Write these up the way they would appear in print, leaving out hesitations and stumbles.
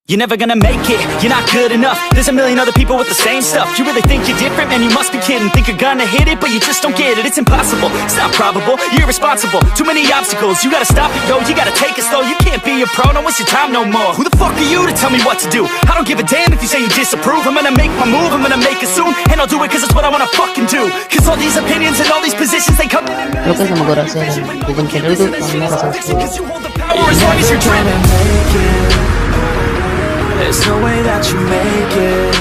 You're never gonna make it, you're not good enough. There's a million other people with the same stuff. You really think you're different? Man, you must be kidding. Think you're gonna hit it, but you just don't get it. It's impossible, it's not probable, you're irresponsible. Too many obstacles, you gotta stop it, yo. You gotta take it slow, you can't be a pro. Don't waste your time no more. Who the fuck are you to tell me what to do? I don't give a damn if you say you disapprove. I'm gonna make my move, I'm gonna make it soon. And I'll do it cause it's what I wanna fucking do. Cause all these opinions and all these positions, they come. Creo que se me ocurre hacer bukan channel itu karena rasa As long as you're dreaming. There's no way that you make it.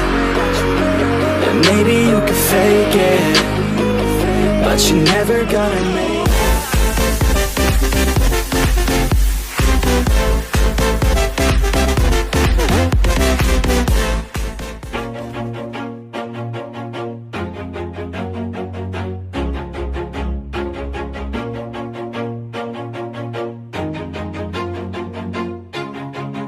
And maybe you can fake it, but you're never gonna make it.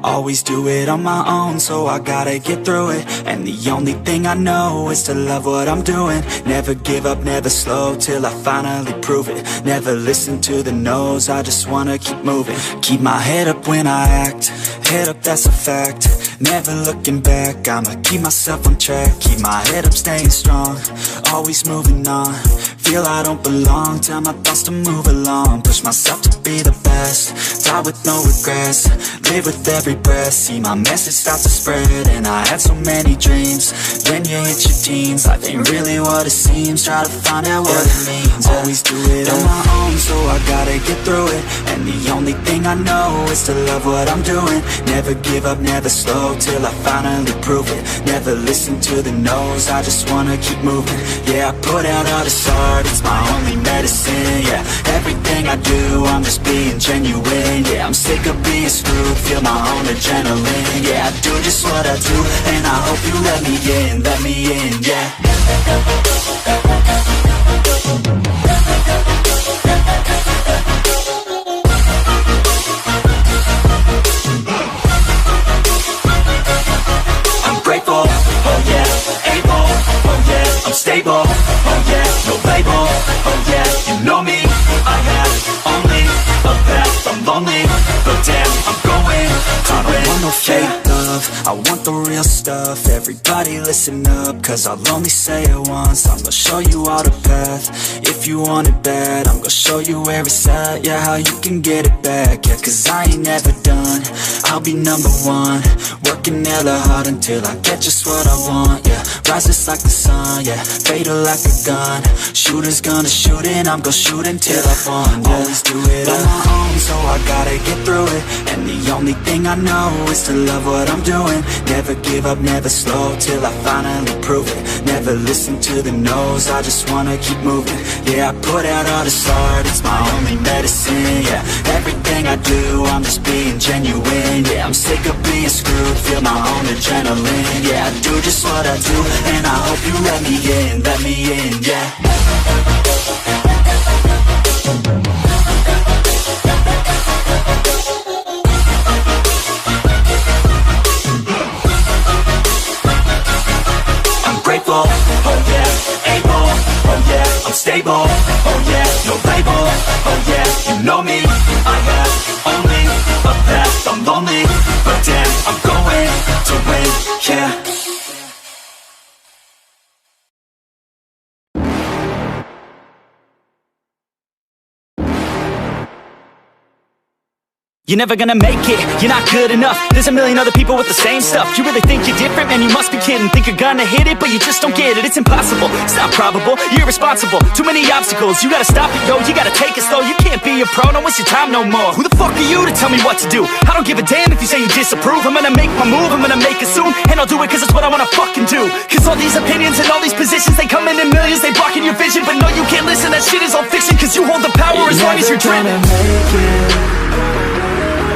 Always do it on my own, so I gotta get through it. And the only thing I know is to love what I'm doing. Never give up, never slow, till I finally prove it. Never listen to the no's, I just wanna keep moving. Keep my head up when I act, head up, that's a fact. Never looking back, I'ma keep myself on track. Keep my head up, staying strong, always moving on. Feel I don't belong, tell my thoughts to move along. Push myself to be the best, die with no regrets. Live with every breath, see my message start to spread. And I had so many dreams, then you hit your teens. Life ain't really what it seems, try to find out what it means. Always do it on my own, so I gotta get through it. And the only thing I know is to love what I'm doing. Never give up, never slow, till I finally prove it. Never listen to the no's, I just wanna keep moving. Yeah, I put out all this art, it's my only medicine. Yeah, everything I do, I'm just being genuine. Yeah, I'm sick of being screwed, feel my own adrenaline. Yeah, I do just what I do, and I hope you let me in, yeah. I'm grateful, oh yeah, able, oh yeah, I'm stable, oh yeah, no label, oh yeah, you know me, I have only a path, I'm lonely, but damn, I'm going to win. I don't want no fake love, I want the real stuff. Everybody listen up, cause I'll only say it once. I'm gonna show you all the path, if you want it bad. I'm gonna show you where it's at, yeah, how you can get it back. Yeah, cause I ain't never done, I'll be number one. Working hella hard until I get just what I want, yeah. Rises like the sun, yeah, fatal like a gun. Shooter's gonna shoot and I'm gonna shoot until I won, yeah. Always do it on my own, so I gotta get through it. And the only thing I know is to love what I'm doing. Never give up, never slow, till I finally prove it. Never listen to the no's, I just wanna keep moving. Yeah, I put out all this art, it's my only medicine. Yeah, everything I do, I'm just being genuine. Yeah, I'm sick of being screwed, feel my own adrenaline. Yeah, I do just what I do, and I hope you let me in, yeah. Grateful, oh yeah, able, oh yeah, I'm stable, oh yeah, no label, oh yeah, you know me, I have only a path, I'm lonely, but damn, I'm going to win, yeah. You're never gonna make it, you're not good enough. There's a million other people with the same stuff. You really think you're different? Man, you must be kidding. Think you're gonna hit it, but you just don't get it. It's impossible, it's not probable, you're irresponsible. Too many obstacles, you gotta stop it, yo. You gotta take it slow, you can't be a pro. Don't waste your time no more. Who the fuck are you to tell me what to do? I don't give a damn if you say you disapprove. I'm gonna make my move, I'm gonna make it soon. And I'll do it cause it's what I wanna fucking do. Cause all these opinions and all these positions, they come in millions, they blocking your vision. But no, you can't listen, that shit is all fiction. Cause you hold the power as long as you're dreaming.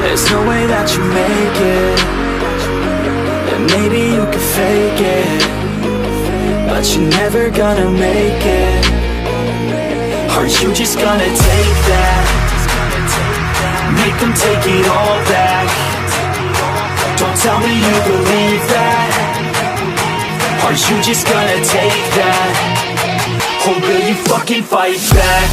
There's no way that you make it. And maybe you can fake it, but you're never gonna make it. Are you just gonna take that? Make them take it all back. Don't tell me you believe that. Are you just gonna take that? Or will you fucking fight back?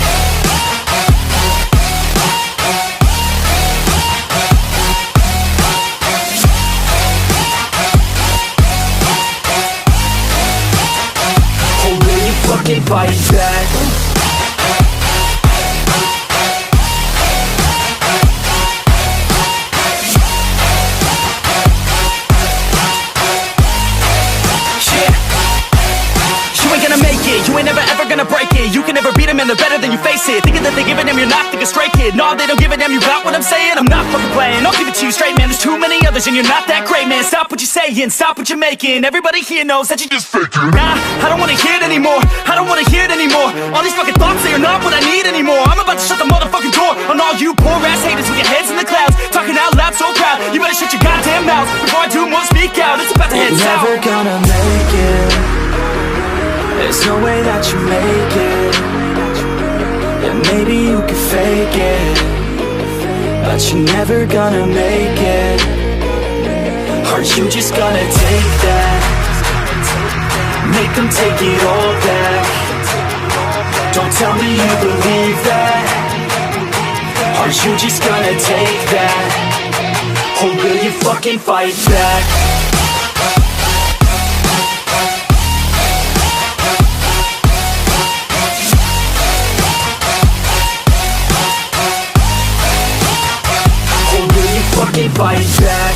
fucking fight back. You ain't never ever gonna break it. You can never beat them and they're better than you face it. Thinking that they give a damn, you're not thinking straight, kid. No, they don't give a damn, you got what I'm saying? I'm not fucking playing, I'll give it to you straight, man. There's too many others and you're not that great, man. Stop what you're saying, stop what you're making. Everybody here knows that you just faking. Nah, I don't wanna hear it anymore, I don't wanna hear it anymore. All these fucking thoughts, they are not what I need anymore. I'm about to shut the motherfucking door on all you poor ass haters with your heads in the clouds, talking out loud so proud. You better shut your goddamn mouth before I do more speak out. It's about to head south. You're never gonna make it. There's no way that you make it. Yeah, maybe you can fake it, but you're never gonna make it. Are you just gonna take that? Make them take it all back. Don't tell me you believe that. Are you just gonna take that? Or will you fucking fight back? Fucking fight back.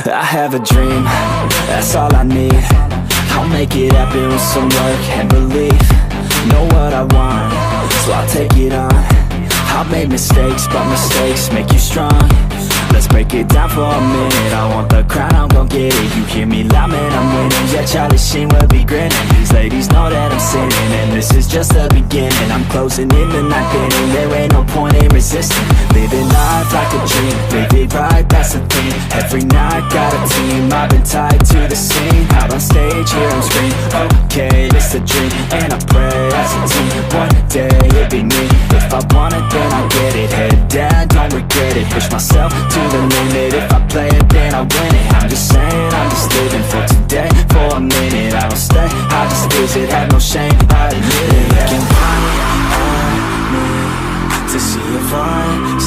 I have a dream, that's all I need. I'll make it happen with some work and belief. Know what I want, so I'll take it on. I've made mistakes, but mistakes make you strong. Let's break it down for a minute. I want the crown, I'm gon' get it. You hear me loud, man, I'm winning. Yeah, Charlie Sheen will be grinning. These ladies know that I'm sinning, and this is just the beginning. I'm closing in the ninth inning, there ain't no point in resisting. Living life like a dream, live it right, that's the thing. Every night, got a team, I've been tied to the scene. Out on stage, hear them scream, okay, it's a dream. And I pray as a team, one day it'll be me. If I want it, then I'll get it. Head down, don't regret it. Push myself to the limit. If I play it, then I win it. I'm just saying, I'm just living for today. For a minute, I don't stay, I just visit. Have no shame, I admit it. Looking right at me to see if I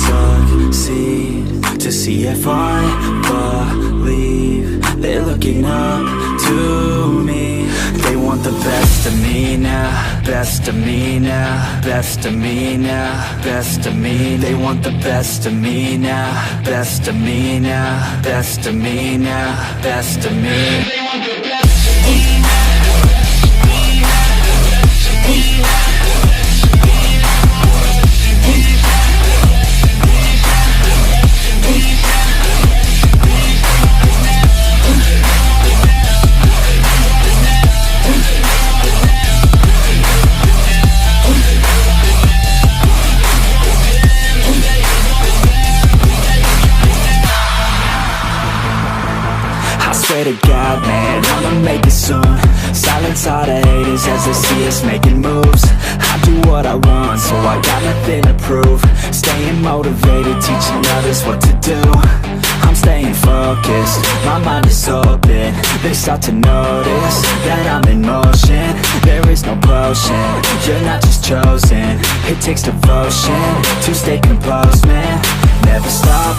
succeed, to see if I believe. They're looking up to me. They want the best of me now, best of me now, best of me now, best of me. They want the best of me now, best of me now, best of me now, best of me. They want the best of me now. Swear to God, man, I'ma make it soon. Silence all the haters as they see us making moves. I do what I want, so I got nothing to prove. Staying motivated, teaching others what to do. I'm staying focused, my mind is open. They start to notice that I'm in motion. There is no potion, you're not just chosen. It takes devotion to stay composed, man. Never stop,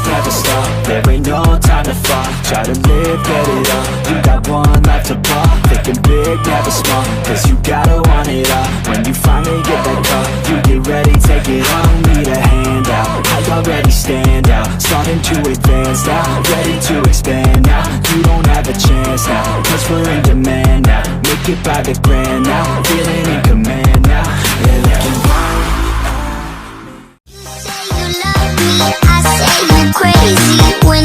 there ain't no time to fall. Try to live, get it up, you got one life to ball. Thinking big, never small, cause you gotta want it all. When you finally get that call, you get ready, take it on. Need a handout, I already stand out. Starting to advance now, ready to expand now. You don't have a chance now, cause we're in demand now. Make it by the grand now, feeling in command now. They're looking right. I say you're crazy when